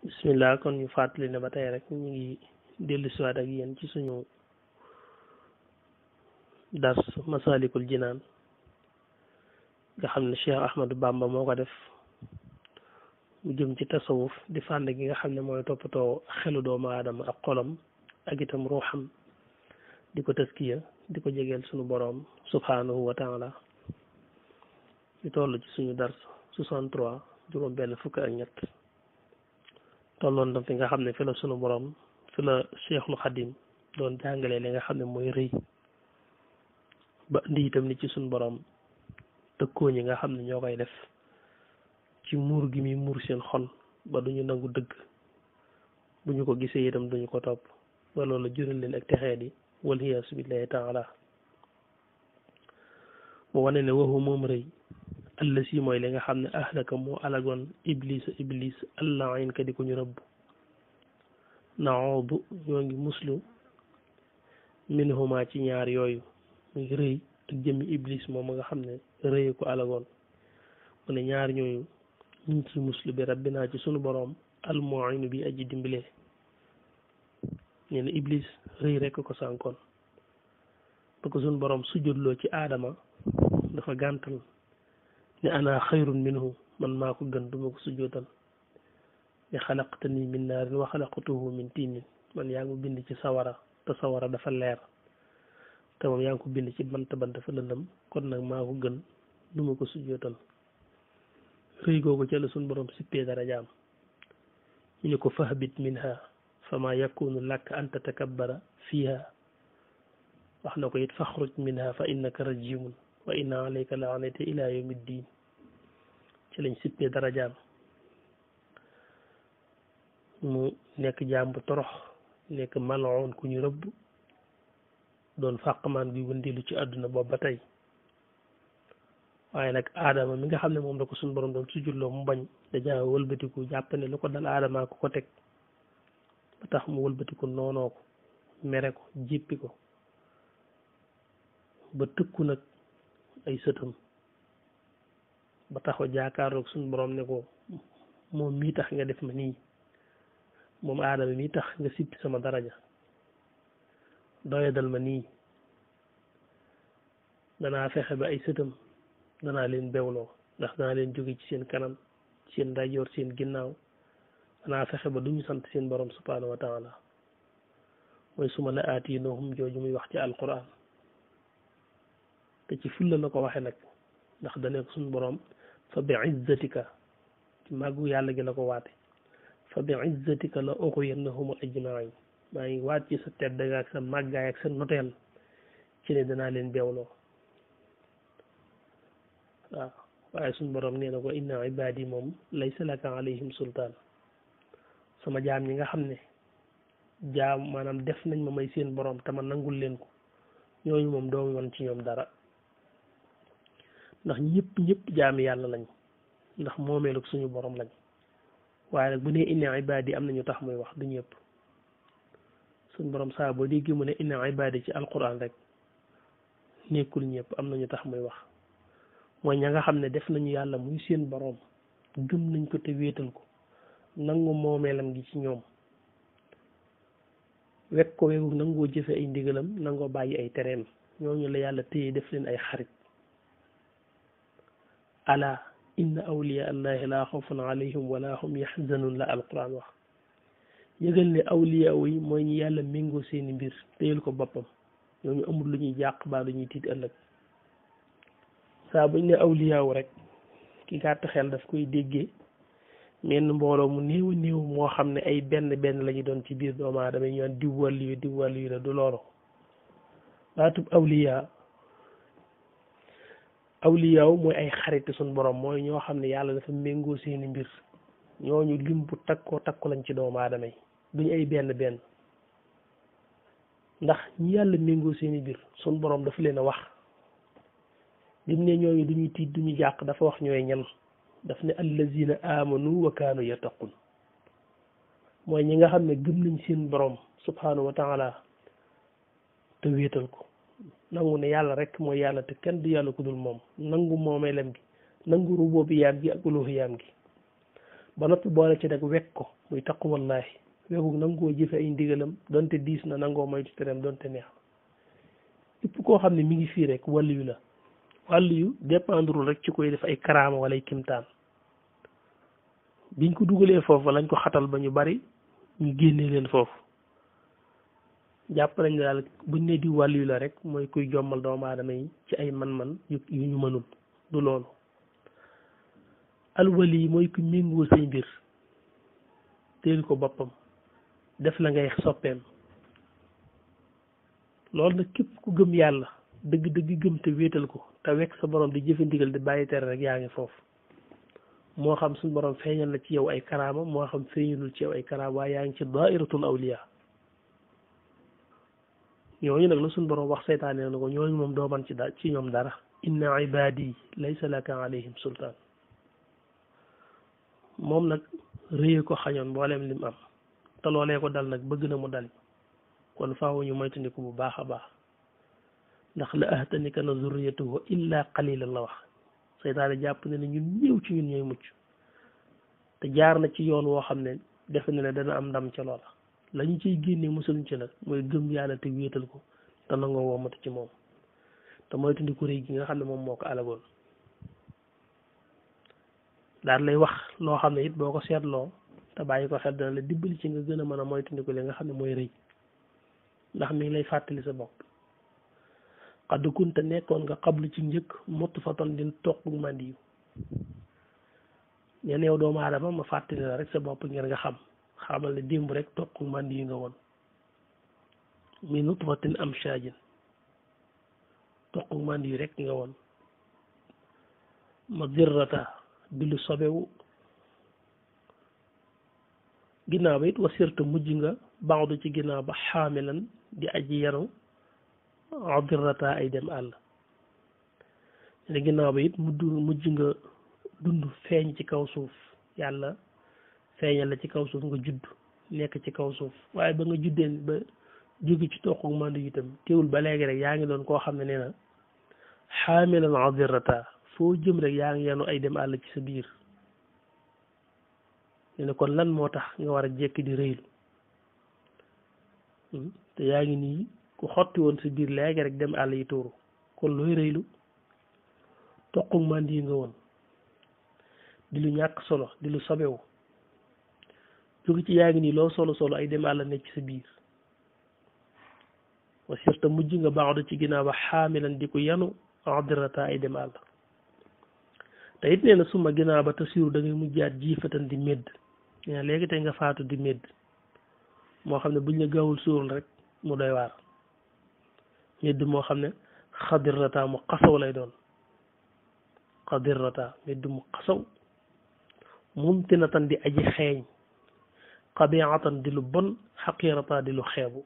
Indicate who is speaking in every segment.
Speaker 1: bismillah kon ñu fàttali ne ba tey rek ñu ngi dellu siwaat ak yéen ci suñu dars masalikul jinaan nga xam ne Cheikh Ahmadou Bamba moo ko def mu jëm ci tasawuf di fànn gi nga xam ne mooy toppatoo xelu doomu aadama ak xolam ak itam ruuxam di ko taskiya di ko jegeel suñu boroom subhanahu wa taala ñu toll ci suñu dars 63 juróom benn fukk ak ñett tolloon tam fi nga xam ne fi la sunu borom fi la Cheikhul Xadim doon jàngalee li nga xam ne mooy rëy ba indi itam ni ci sunu borom tëkkoo ñi nga xam ne ñoo koy def ci muur gi muy muur seen xol ba duñu nangu dëgg bu ñu ko gisee itam duñu ko topp ba loolu jural leen ak texee di wal hiyaasu billahi taala mu wane ne waxu moom rëy alla si mooy li nga xam ne ahlaka moo alagoon iblis allahin ka di ko ñu rëbb naodu ñoo ngi muslu minhuma ci ñaar yooyu muy rëy ak jëmmi iblis moom nga xam ne rëy ko alagoon mu ne ñaar ñooyu ñu ngi ci muslu bi rabbinaa ci sunu boroom almuinu bi aji dimbilee ñu ne iblis rëy rekk ko sànkoon ba ko sunu boroom sujjóotloo ci aadama dafa gàntal ne ana xayrun minhu man maa ko gën duma ko sujjóotal ne xalaqtani min naarin wa xalaqtuhu min tiinin man yaa ngi ko bind ci sawara te sawara dafa leer te moom yaa ngi ko bind ci bant dafa lëndëm kon nag maa ko gën duma ko sujjóotal rëy googu ca la suñ borom sippee darajaam ñu ne ko fahbit minha fama yakunu laka an tatakabbara fiha wax na ko it faxruj minha fa innaka rajimun wa inna alayka laanati ila yawmi ddin ci lañ sippee darajaam mu nekk jaam bu torox nekk maloon ku ñu rëbb doon fàqmaan bi wëndeelu ci àdduna boobu ba tey waaye nag aadama mi nga xam ne moom la ko suñu borom doon sujjutloo mu bañ dajaa wëlbatiku jàpp ne lu ko dal aadamaa ko ko teg ba tax mu wëlbatiku noonoo ko mere ko jéppi ko ba tëkku nag ay sëtam ba taxaw jaakaaroog suñu borom ne ko moom mii tax nga def ma nii moom aadama mii tax nga sippi sama daraja doyadal ma nii danaa fexe ba ay sëtam danaa leen bewloo ndax danaa leen jóge ci seen kanam seen ndeyjoor seen ginnaaw danaa fexe ba duñu sant seen borom subhanahu wa taala mooy suma la aatiinahum jooju muy wax ci alquran te ci fulla la ko waxe nag ndax dane ko suñu borom fa bi izzatika ci màggu yàlla gi la ko waate fa bi izzatika la ughwiyannahum ajmain maa ngi waat ci sa tedd ak sa màggaay ak sa noteel ci ne danaa leen beewloo waaw waaye suñu borom nee na ko inna ibadi moom laysa laka alayhim sultaan sama jaam ñi nga xam ne jaam maanaam def nañ ma may seen borom te ma nangul leen ko ñooñu moom doomu woon ci ñoom dara ndax ñëpp jaami yàlla lañ ndax moomeelu suñu borom lañ waaye nag bu nee inna ibadi am na ñu tax muy wax du ñëpp suñu borom saa boo déggee mu ne inna ibadi ci alquran rek nekkul ñëpp am na ñu tax muy wax mooy ña nga xam ne def nañu yàlla muy seen borom gëm nañ ko te wéetal ko nangu moomeelam gi ci ñoom wekk ko wekku nangoo jëfe ay ndigalam nangoo bàyyi ay tereem ñooñu la yàlla téye def leen ay xarit ala inna awliya allahi laa xawfun alayhim wala hum yaxzanun la alquran wax yëgal ne awliya yi mooy ñi yàlla méngoo seeni mbir téyel ko boppam ñooñu amul lu ñuy jàq baa lu ñuy tiit ëllëg saa buñ ne awliyaawu rek ki gàtt xel daf koy déggee menn mbooloo mu néew néew moo xam ne ay benn la ñu doon ci biir doomu aadama yi ñu naan diw wàllu la du loolu baatub awliyaaw mooy ay xarit suñ borom mooy ñoo xam ne yàlla dafa méngoo seeni mbir ñooñu lim bu takku lañ ci doomu aadama yi duñu ay benn ndax ñi yàlla méngoo seeni mbir suñ borom dafa leen a wax lim ne ñooñu duñuy tiit duñu jàq dafa wax ñooy ñan daf ne allazina amanu wa kaanu yattaqun mooy ñi nga xam ne gëm nañ seen borom subhanahu wa taala te wéetal ko nangu ne yàlla rek mooy yàlla te kenn du yàlla ku dul moom nangu moomeelam gi nangu rububiyyaam gi ak uluhiyaam gi ba noppi boole ci nag wekk ko muy taqwallahi wekku nangoo jëfe ay ndigalam donte diis na nangoo moytu tereem donte neex képp koo xam ne mi ngi fii rek wàllu yu la wàllu yu dépendrul rek ci koy def ay karaama wala ay kimtaan biñ ko dugalee foofu lañ ko xatal ba ñu bari ñu génnee leen foofu jàpp nañ ne daal buñ ne di wàllu yu la rek mooy kuy jommal doomu aadama yi ci ay man-man yu ñu mënul du loolu alwali yi mooy ku méngoo say mbir teel ko boppam def la ngay soppeem loolu nag képp ku gëm yàlla dëgg-dëgg gëm te wéetal ko te wekk sa borom di jëfe ndigal di bàyyi tere rek yaa ngi foofu moo xam suñu borom feeñal na ci yow ay karaama moo xam feeñalul ci yow ay karaama waaye yaa ngi ci dairatul awliya ñooñu nag la suñu borom wax seytaane na ko ñooñu moom doo man ci ñoom dara inna ibadi laysa laka alayhim sultaan moom nag réye ko xañoon mbooleem lim am te loolee ko dal nag bëgg na mu dal kon faaw ñu moytandiku bu baax a baax ndax la ahtanika na zurriyatuhu illa qalilan la wax seytaane jàpp ne ne ñun ñëw ci ñun ñooy mucc te jaar na ci yoon woo xam ne defe na ne dana am ndam ca loola la ñu ciy génnee musaluñ ci nag mooy gëm yàlla te wéetal ko te nangoo womatu ci moom te moytandiku rëy gi nga xam ne moom moo ko alagoon daal lay wax loo xam ne it boo ko seetloo te bàyyi ko xel dana la dimbali ci nga gën a mën a moytandiku li nga xam ne mooy rëy ndax mi ngi lay fàttali sa bopp xadd kunte nekkoon nga xablu ci njëkk mott fatan din toq màndi yu ñeen yow doomu aadama ma fàttali la rek sa bopp ngir nga xamal ne démb rek toq màndi yu nga woon mi nutfatin am shaajin toq màndi yu rek nga woon ma zirrata di lu sobewu ginnaaw ba it wasirta mujj nga baaxdu ci ginnaaw ba xaamilan di aji yanu adirata ay dem àll ne ginnaaw ba it mujj nga dund feeñ ci kaw suuf yàlla feeñal la ci kaw suuf nga judd nekk ci kaw suuf waaye ba nga juddee ba jóge ci toqu mandu itam teewul ba léegi rek yaa ngi doon koo xam ne nee na xaamilan adirata foo jëm rek yaa ngi yanu ay dem àll ci sa biir ne kon lan moo tax nga war a jekk di rëylu te yaa ngi nii ku xotti woon sa biir léegi rek dem àll yi tuuru kon looy rëylu toqu mànd yi nga woon di lu ñàkk solo di lu sobewu jóge ci yaa ngi nii loo solo ay dem àll nekk ci sa biir wa sirta mujj nga baax ci ginnaaw ba xaamilan di ko yanu adirata ay dem àll te it nee na suma ginnaaw ba tasiru da ngay mujjaat jiifatan di médd nee léegi tey nga faatu di médd moo xam ne buñ la gaawul suurul rek mu doy waar médd moo xam ne xadirata mu xasaw lay doon xadirata médd mu xasaw mumtinatan di aji xeeñ xabiatan di lu bon xaqirata di lu xeebu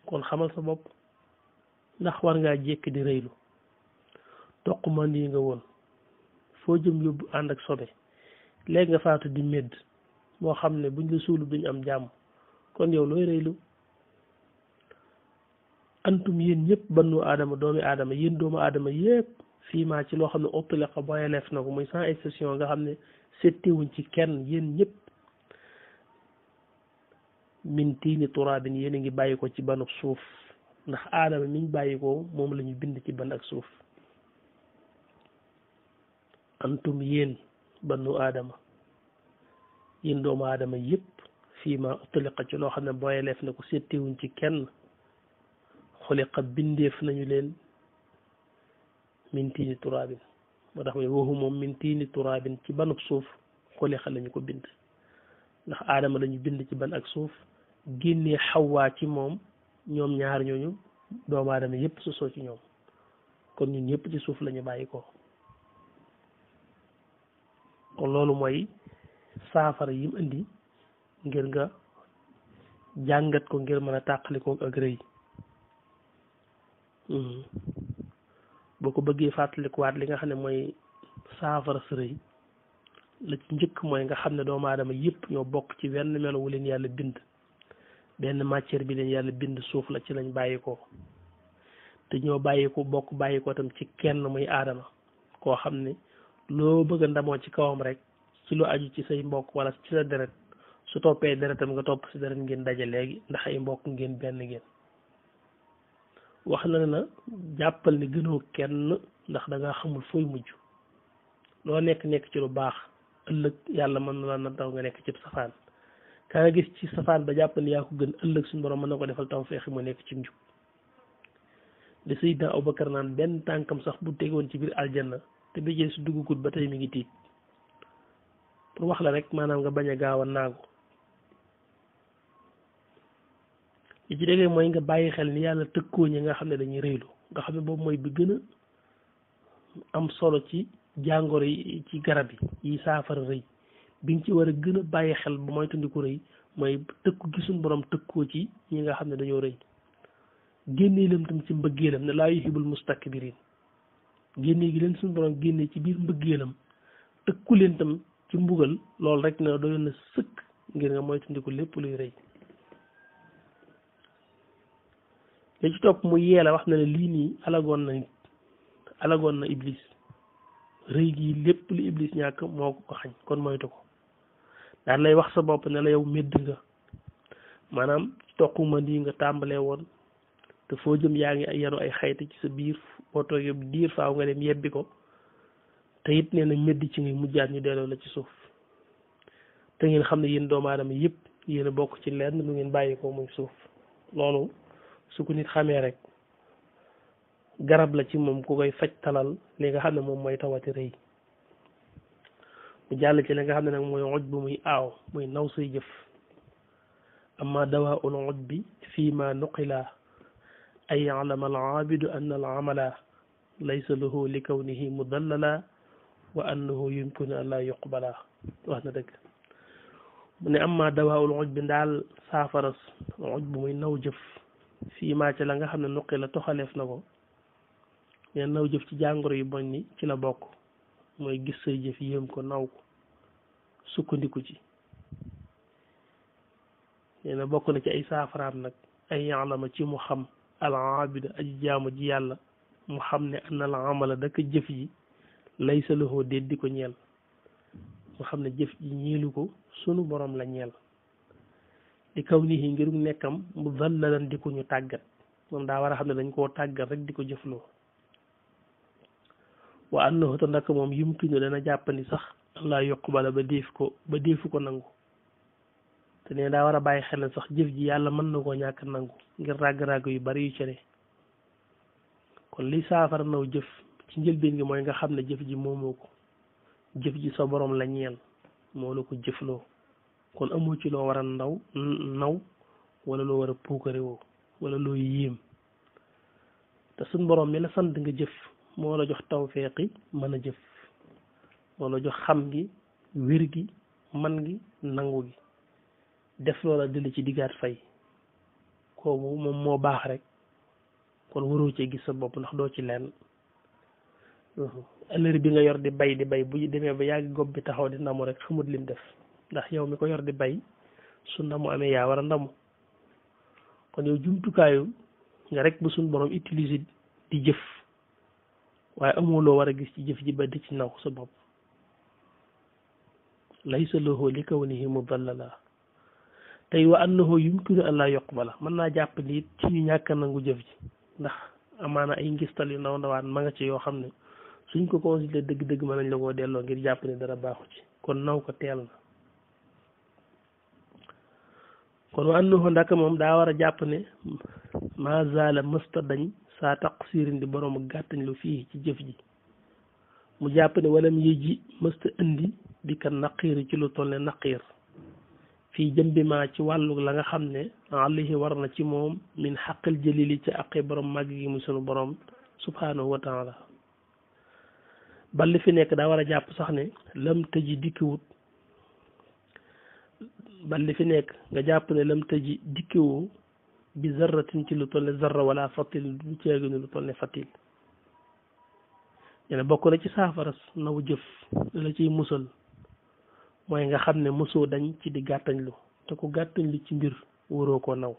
Speaker 1: kon xamal sa bopp ndax war ngaa jékk di rëylu toq mandi yi nga woon foo jëm yóbbu ànd ak sobe léegi nga faatu di médd moo xam ne buñ la suulu duñ am jàmm kon yow looy rëylu antum yéen ñëpp bannu aadama doomi aadama yéen doomu aadama yëpp fii maa ci loo xam ne utliqa boyaleef na ko muy sans exception nga xam ne settewuñ ci kenn yéen ñëpp min tiini turaabin yéen a ngi bàyyi ko ci banub suuf ndax aadama miñ bàyyi ko moom la ñu bind ci ban ak suuf antum yéen bannu aadama yéen doomu aadama yëpp fii ma utliqa ci loo xam ne boyaleef na ko settewuñ ci kenn xuliqa bindeef nañu leen min tiini turaabin moo tax mooy waxu moom min tiini turaabin ci banub suuf xuliqa lañu ko bind ndax aadama lañu bind ci ban ak suuf génnee xawwaa ci moom ñoom ñaar ñooñu doomu aadama yëpp sosoo ci ñoom kon ñun ñëpp ci suuf lañu bàyyi ko kon loolu mooy saafara yim indi ngir nga jàngat ko ngir mën a tàqalikoo ak rëy boo ko bëggee fàttalikuwaat li nga xam ne mooy saafara sa rëy la ci njëkk mooy nga xam ne doomu aadama yëpp ñoo bokk ci wenn melo wu leen yàlla bind benn matière bi leen yàlla bind suuf la ci lañ bàyyi ko te ñoo bàyyi ko bokk bàyyi ko tam ci kenn muy aadama koo xam ne loo bëgg a ndamoo ci kawam rek ci lu aju ci say mbokk wala ci sa deret su toppee deretam nga topp si deret ngeen daje léegi ndax ay mbokk ngeen benn ngeen wax na ne na jàppal ni gënoo kenn ndax da ngaa xamul fooy mujj loo nekk ci lu baax ëllëg yàlla mën na la na taw nga nekk ci safaan ka nga gis ci safaan ba jàppal ni yaa ko gën ëllëg suñu borom mën na ko defal taw feexi mu nekk ci njub li Seydina Abubakar naan benn tànkam sax bu tegoon ci biir aljanna te bi jël si duggugut ba tey mi ngi tiit pour wax la rek maanaam nga bañ a gaaw a naagu li ci déggee mooy nga bàyyi xel ni yàlla tëkkoo ñi nga xam ne dañuy rëylu nga xam ne boobu mooy bi gën a am solo ci jàngoro yi ci garab yi saafara rëy bi nga ci war a gën a bàyyi xel ba mooy tundiku rëy mooy tëkku gi suñu borom tëkkoo ci ñi nga xam ne dañoo rëy génnee leen tam ci mbëggeelam ne laa yuhibbul mustakbirin génnee gi leen suñu borom génnee ci biir mbëggeelam tëkku leen tam ci mbugal loolu rek ne doyoon na sëkk ngir nga mooy tundiku lépp luy rëy li ci topp mu yeela wax na ne lii nii alagoon na iblis rëy gi lépp lu iblis ñàkk moo ko xañ kon moytu ko daan lay wax sa bopp ne la yow médd nga maanaam toquma nii nga tàmbalee woon te foo jëm yaa ngi yanu ay xayta ci sa biir boo toogee diir faaw nga dem yebbi ko te it nee na médd ci ngay mujjaat ñu delloo la ci suuf te ngeen xam ne yéen doomu aadama yëpp yéen a bokk ci lenn lu ngeen bàyyi ko muy suuf loolu su ko nit xamee rek garab la ci moom ku koy faj talal li nga xam ne moom mooy tawati rëy mu jàll ci li nga xam ne nag mooy oj bu muy aaw muy naw say jëf amma dawaa ul oj bi fii ma nuqila ay yaalama al aabidu anna al amala laysa lahu li kawnihi mudallala wa annahu yumkinu an la yuqbala wax na dëgg mu ne amma dawaa ul oj bi ndaal saafaras oj bu muy naw jëf fii maa ci la nga xam ne nuqi la toxaleef na ko mais naw jëf ci jàngoro yu boñ ni ci la bokk mooy gis say jëf yéem ko naw ko sukkandiku ci nee na bokk na ci ay saafaraam nag ay yaalama ci mu xam al aabida aji jaamu ji yàlla mu xam ne an al amala daka jëf ji laysa lahu déet di ko ñeel mu xam ne jëf ji ñeelu ko sunu borom la ñeel di kaw nii ngir nekkam mu dallalan di ko ñu tàggat moom daa war a xam ne dañ koo tàggat rek di ko jëfloo wa annahu te nag moom yumkinu dana jàppandi sax allah yuqbala ba deefu ko nangu te ne daa war a bàyyi xel sax jëf ji yàlla mën na koo ñàkk nangu ngir ràgg-ràgg yu bari yu cere kon li saafara naw jëf ci njëlbeen gi mooy nga xam ne jëf ji moomoo ko jëf ji sa borom la ñeel moo la ko jëfloo kon amoo ci loo war a naw wala loo war a puukare woo wala loo yéem te suñ borom mi la sant nga jëf moo la jox tawfeexi mën a jëf moo la jox xam gi wér gi man gi nangu gi def loola dili ci diggaat fay kooku moom moo baax rek kon waroo cee gis sa bopp ndax doo ci lenn ëllëri bi nga yor di bay bu demee ba yàgg gob bi taxaw di ndamu rek xamut lim def ndax yow mi ko yor di bay su ndamu amee yaa war a ndamu kon yow jumtukaayu nga rek bu suñ borom utiliser di jëf waaye amoo loo war a gis ci jëf ji ba di ci naw sa bopp laysa lahu li kawnihi mudallala tey wa annahu yumkinu an la yuqbala mën naa jàpp ni ci ñu ñàkk nangu jëf ji ndax amaana ay ngistal yu ndaw ndawaan ma nga ci yoo xam ne suñ ko consulté dëgg-dëgg mën nañ la koo delloo ngir jàpp ne dara baaxu ci kon naw ko teel na kon wa annahu ndaka moom daa war a jàpp ne ma zaala mësta dañ saa taqsirin di borom gàttañ lu fii ci jëf ji mu jàpp ne walam yëji mësta indi bi ka naqiir ci lu toll ne naqiir fii jëmbi ma ci wàllu la nga xam ne alayhi war na ci moom min xaqal jalili ci aqi borom màgg gi mu sunu borom subhanahu wa taala bal li fi nekk daa war a jàpp sax ne lam tëji dikkiwut bal li fi nekk nga jàpp ne lam tëji dikkiwu bi zarratin ci lu toll ne zarra wala fatil du ceeginu lu toll ne fatil yene bokk na ci saafara naw jëf la ciy musal mooy nga xam ne mosoo dañ ci di gàttañlu te ku gàttañlu ci mbir waroo ko naw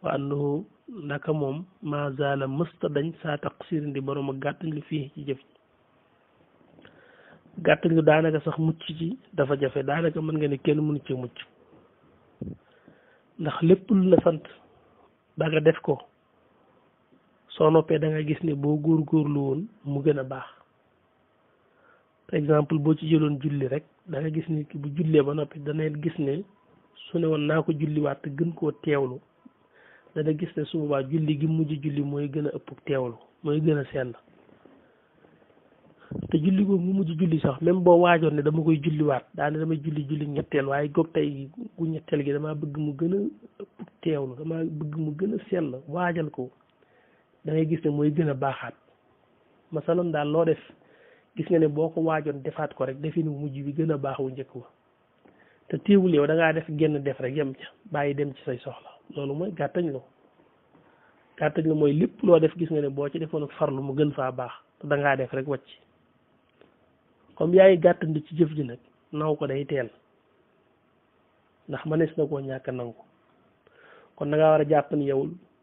Speaker 1: wa annahu naka moom ma zaala mësta dañ saa taqsirin di borom a gàttañlu fii ci jëf ji gàttañ lu daanaka sax mucc ci dafa jafe daanaka mën nga ne kenn mënu ci mucc ndax lépp lu la sant da nga def ko soo noppee da nga gis ne boo góorgóorlu woon mu gën a baax par exemple boo ci jëloon julli rek da nga gis ni ki bu jullee ba noppi dana gis ne su ne woon naa ko julliwaat te gën koo teewlu dana gis ne su boobaa julli gi mujj julli mooy gën a ëpp teewlu mooy gën a sell te julli boobu mu mujj julli sax même boo waajoon ne dama koy julliwaat daane damay julli ñetteel waaye goog tey gu ñetteel gi damaa bëgg mu gën a ëpp teewlu damaa bëgg mu gën a sell waajal ko da ngay gis ne mooy gën a baaxaat masalan daal loo def gis nga ne boo ko waajoon defaat ko rek defi ni mujj bi gën a baax wu njëkk wa te teewul yow da ngaa def genn def rek yem ca bàyyi dem ci say soxla loolu mooy gàttañ lu mooy lépp loo def gis nga ne boo ci defoon farlu mu gën faa baax te da ngaa def rek wàcc comme yaay gàttandi ci jëf ji nag naw ko day teel ndax mënees na koo ñàkk nangu kon da ngaa war a jàpp ni yow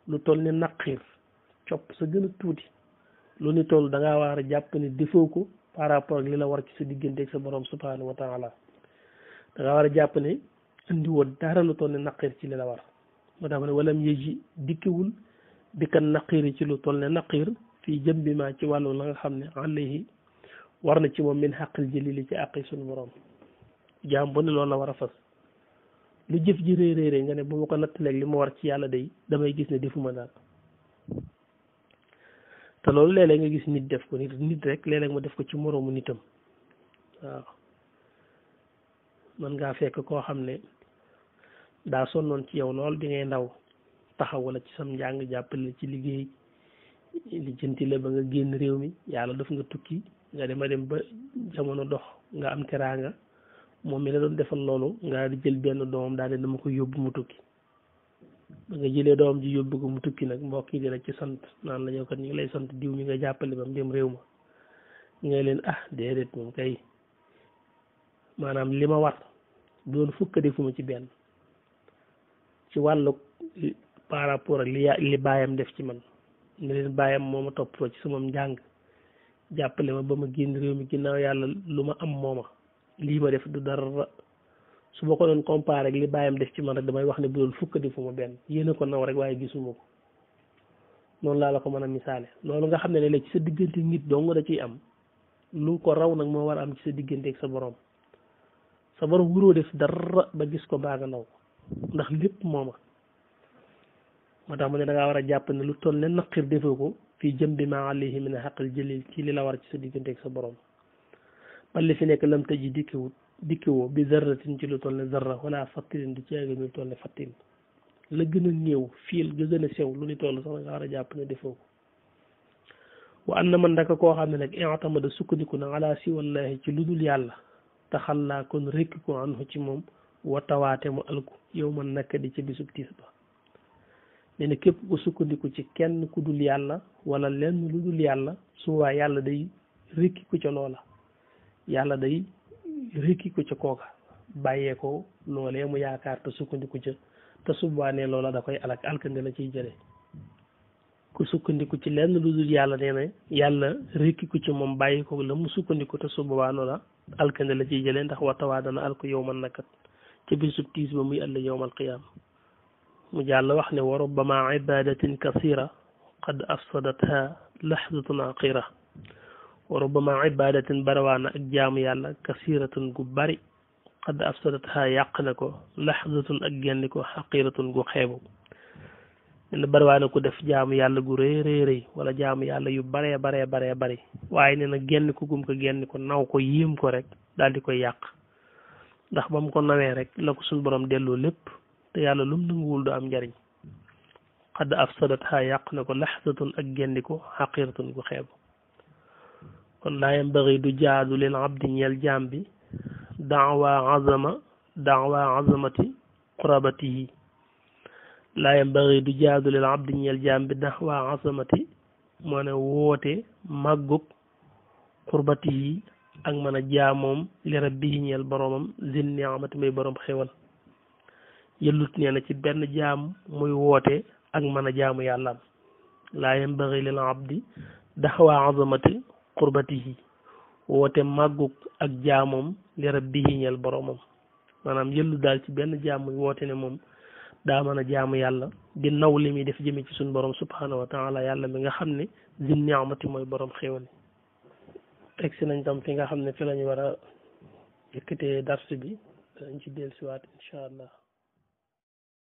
Speaker 1: lu toll ni naqiir copp sa gën a tuuti lu ni toll da ngaa war a jàpp ni defoo ko par rapport ak li la war ci sa diggante ak sa borom subhanahu wa taala da ngaa war a jàpp ne andi woon dara lu toll ni naqiir ci li la war moo tax ma ne walam yéji dikkiwul dikkan naqiir ci lu toll ne naqiir fii jëm bi ma ci wàllu la nga xam ne alayhi war na ci moom min xaqil jëlili ci àqi suñu borom jaam bu ne loolu la war a fas lu jëf ji réy nga ne bu ma ko nattaleeg li ma war ci yàlla day damay gis ne defuma daal te loolu léeg-léeg nga gis nit def ko nit rek léeg-léeg ma def ko ci moroomu nitam waaw man ngaa fekk koo xam ne daa sonnoon ci yow lool bi ngay ndaw taxaw wala ci sam njàng jàppale ci liggéey li jënti la ba nga génn réew mi yàlla daf nga tukki nga dem ba jamono dox nga am teraanga moom mi la doon defal loolu nga di jël benn doomam daal di dama ko yóbbu mu tukki ba nga jëlee doomam ji yóbbu ko mu tukki nag mbokk yi di la ci sant naan la yow kat ñu ngi lay sant diw mi nga jàppale ba mu dem réew ma ñu ngay leen déedéet moom kay maanaam li ma war doon fukk defuma ci benn ci wàllu par rapport ak li baayam def ci man ne leen baayam moo ma toppatoo ci sama njàng jàppale ma ba ma génn réew mi ginnaaw yàlla lu ma am mooma lii ma def du dara su ma ko doon comparé ak li baayam def ci man rek damay wax ne bu doon fukk defuma benn yéena ko naw rek waaye gisuma ko noonu laa la ko mën a misaale loolu nga xam ne léeg-léeg ci sa diggante nit dong da ciy am lu ko raw nag moo war a am ci sa diggante ak sa borom wuroo def dara ba gis ko baa nga naw ndax lépp mooma moo tax mu ne da ngaa war a jàpp ne lu toll ne naqir defee ko fii jëm bi ma alayhi min xaqil jëlil ci li la war ci sa diggante ak sa borom man li fi nekk lam tëji dikkewoo bi zarratin ci lu toll ne zarra wala fattilin di ceega lu toll ne fattil la gën a néew fiil ga gën a sew lu ni toll sax nga war a jàpp ne defoo ko wa an na man daka koo xam ne nag i'tamada sukkandiku na ala si wallahi ci lu dul yàlla te xallaa kon rekk ko anhu ci moom wa tawaate mu alku yow man nakka di ca bisub tiis ba nee na képp ko sukkandiku ci kenn ku dul yàlla wala lenn lu dul yàlla suwaa yàlla day rekki ko ca loola yàlla day rekki ko ca kooka bàyyee ko loolee mu yaakaar te sukkandiku ca te subbaanee loola da koy alkande la ciy jële ku sukkandiku ci lenn lu dul yàlla nee na yàlla rekki ko ca moom bàyyi ko la mu sukkandiku te subbaa loola alkande la ciy jële ndax watawaa dana alko yow man nakat ca bisub tiis ba muy ëllëg yowmal qiyaama mu jàll wax ne wa rubbama ibadatin kasira qad afsadatha lahdatun aqira wa rubbama ibadatin barawaana ak jaamu yàlla kasiratun gu bari qad afsadatha yàq na ko lahdatun ak genn ko xaqiratun gu xeebu ne barawaana ko def jaamu yàlla gu rëy wala jaamu yàlla yu baree bari waaye nee na genn ko gum ko genn ko naw ko yéem ko rek daal di koy yàq ndax ba mu ko nawee rek la ko suñu borom delloo lépp te yàlla lum nanguwul du am njariñ xadd afsadatha yàq na ko laxdatun ak gendiko xaqiratun gu xeebu kon laa yambagi du jaadu lil abdi ñeel jaam bi daawa azamati qurabatihi laa yambagi du jaadu lil abdi ñeel jaam bi daawa azamati moo ne woote màggug qurbatihi ak mën a jaamoom li rabbihi ñeel boromam zin ni'amati may borom xewal yëllut nee na ci benn jaam muy woote ak mën a jaamu yàllaam laa yambagi lil abdi daxwa azamati qurbatihi woote màggug ak jaamoom li rabbihi ñeel boromam maanaam yëllu daal ci benn jaam muy woote ne moom daa mën a jaamu yàlla di naw li muy def jëme ci suñ borom subhanahu wa taala yàlla mi nga xam ne zin ni'mati mooy borom xéwal teg si nañ tam fi nga xam ne fi lañu war a yëkkatee dars bi dañ ci dellusiwaat incha allah